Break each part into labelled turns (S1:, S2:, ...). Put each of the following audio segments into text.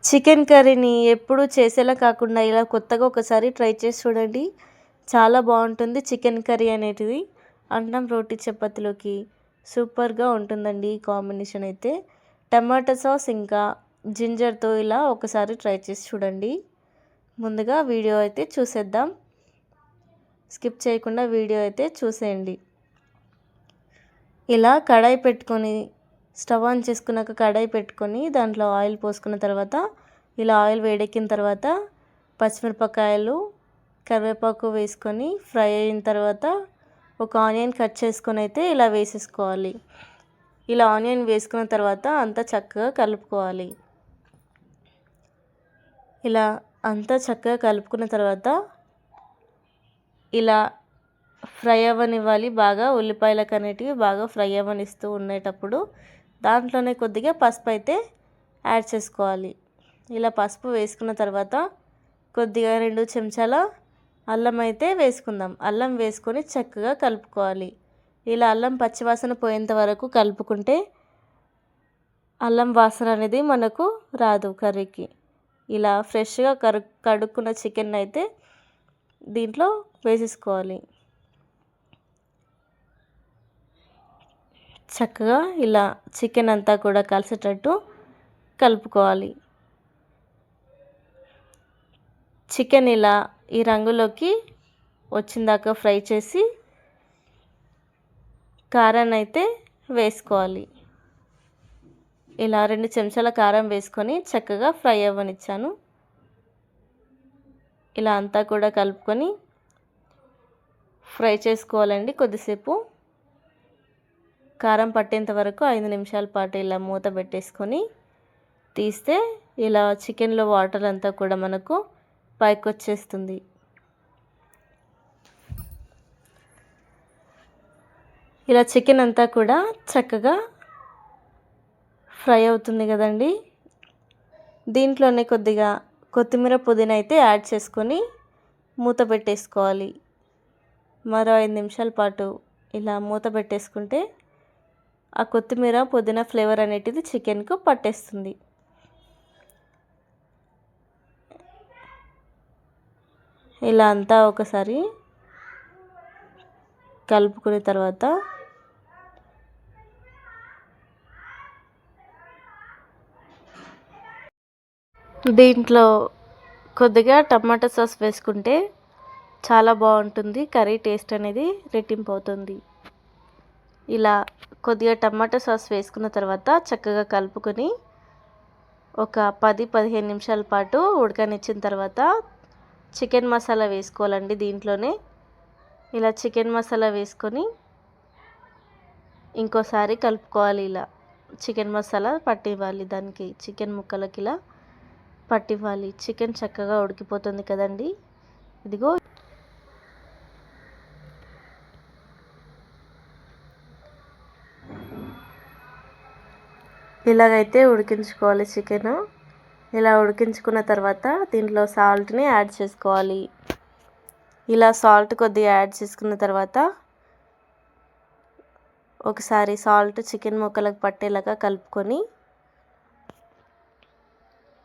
S1: Chicken కర్రీని ఎప్పుడూ చేసేలా కాకుండా ఇలా కొత్తగా ఒకసారి ట్రై చేసి చూడండి. చాలా బాగుంటుంది చికెన్ కర్రీ అనేటిది. అన్నం, రోటి, చపాతీలోకి సూపర్‌గా ఉంటుందండి ఈ కాంబినేషన్ అయితే. టమాటా సాస్ ఇంకా జింజర్‌తో ఇలా ఒకసారి ట్రై చేసి చూడండి. ముందుగా వీడియో అయితే చూసేద్దాం. స్కిప్ చేయకుండా వీడియో అయితే చూసేయండి. ఇలా కడాయి పెట్టుకొని స్టవ్ ఆన్ చేసుకున్నాక కడాయి పెట్టుకొని దాంట్లో ఆయిల్ పోసుకున్న తర్వాత ఇలా ఆయిల్ వేడెక్కిన తర్వాత పచ్చిమిరపకాయలు, కరివేపాకు వేసుకొని ఫ్రై అయిన తర్వాత ఒక ఆనియన్ కట్ చేసుకొని అయితే ఇలా వేసేసుకోవాలి. ఇలా ఆనియన్ వేసుకున్న తర్వాత అంతా చక్కగా కలుపుకోవాలి. ఇలా అంతా చక్కగా కలుపుకున్న తర్వాత ఇలా ఫ్రై అవ్వనివ్వాలి. బాగా ఉల్లిపాయలకు అనేటివి బాగా ఫ్రై అవ్వనిస్తూ ఉండేటప్పుడు దాంట్లోనే కొద్దిగా పసుపు అయితే యాడ్ చేసుకోవాలి. ఇలా పసుపు వేసుకున్న తర్వాత కొద్దిగా 2 చెంచాల అల్లం అయితే వేసుకుందాం. అల్లం వేసుకొని చక్కగా కలుపుకోవాలి. ఇలా అల్లం పచ్చివాసన పోయేంత వరకు కలుపుకుంటే అల్లం వాసన అనేది మనకు రాదు కర్రీకి. ఇలా ఫ్రెష్గా కడుక్కున్న చికెన్ అయితే దీంట్లో వేసేసుకోవాలి. చక్కగా ఇలా చికెన్ అంతా కూడా కలిసేటట్టు కలుపుకోవాలి. చికెన్ ఇలా ఈ రంగులోకి వచ్చిందాకా ఫ్రై చేసి కారాన్ని అయితే వేసుకోవాలి. ఇలా 2 చెంచాల కారం వేసుకొని చక్కగా ఫ్రై అవ్వనిచ్చాను. ఇలా అంతా కూడా కలుపుకొని ఫ్రై చేసుకోవాలండి కొద్దిసేపు. కారం పట్టేంత వరకు 5 నిమిషాల పాటు ఇలా మూత పెట్టేసుకొని తీస్తే ఇలా చికెన్లో వాటర్ అంతా కూడా మనకు పైకి వచ్చేస్తుంది. ఇలా చికెన్ అంతా కూడా చక్కగా ఫ్రై అవుతుంది కదండి. దీంట్లోనే కొద్దిగా కొత్తిమీర, పుదీనా అయితే యాడ్ చేసుకొని మూత పెట్టేసుకోవాలి. మరో 5 నిమిషాల పాటు ఇలా మూత పెట్టేసుకుంటే ఆ కొత్తిమీర, పుదీనా ఫ్లేవర్ అనేటిది చికెన్కు పట్టేస్తుంది. ఇలా అంతా ఒకసారి కలుపుకున్న తర్వాత దీంట్లో కొద్దిగా టమాటా సాస్ వేసుకుంటే చాలా బాగుంటుంది. కర్రీ టేస్ట్ అనేది రెట్టింపు అవుతుంది. ఇలా కొద్దిగా టమాటా సాస్ వేసుకున్న తర్వాత చక్కగా కలుపుకొని ఒక 10-15 నిమిషాల పాటు ఉడకనిచ్చిన తర్వాత చికెన్ మసాలా వేసుకోవాలండి. దీంట్లోనే ఇలా చికెన్ మసాలా వేసుకొని ఇంకోసారి కలుపుకోవాలి. ఇలా చికెన్ మసాలా పట్టివ్వాలి, దానికి చికెన్ ముక్కలకి ఇలా పట్టివ్వాలి. చికెన్ చక్కగా ఉడికిపోతుంది కదండి. ఇదిగో ఇలాగైతే ఉడికించుకోవాలి చికెను. ఇలా ఉడికించుకున్న తర్వాత దీంట్లో సాల్ట్ని యాడ్ చేసుకోవాలి. ఇలా సాల్ట్ కొద్దిగా యాడ్ చేసుకున్న తర్వాత ఒకసారి సాల్ట్ చికెన్ ముక్కలకు పట్టేలాగా కలుపుకొని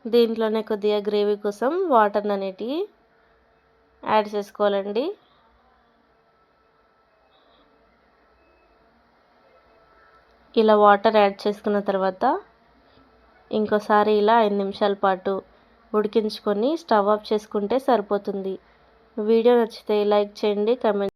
S1: దీంట్లోనే కొద్దిగా గ్రేవీ కోసం వాటర్ అనేటివి యాడ్ చేసుకోవాలండి. ఇలా వాటర్ యాడ్ చేసుకున్న తర్వాత ఇంకోసారి ఇలా 5 నిమిషాల పాటు ఉడికించుకొని స్టవ్ ఆఫ్ చేసుకుంటే సరిపోతుంది. వీడియో నచ్చితే లైక్ చేయండి, కామెంట్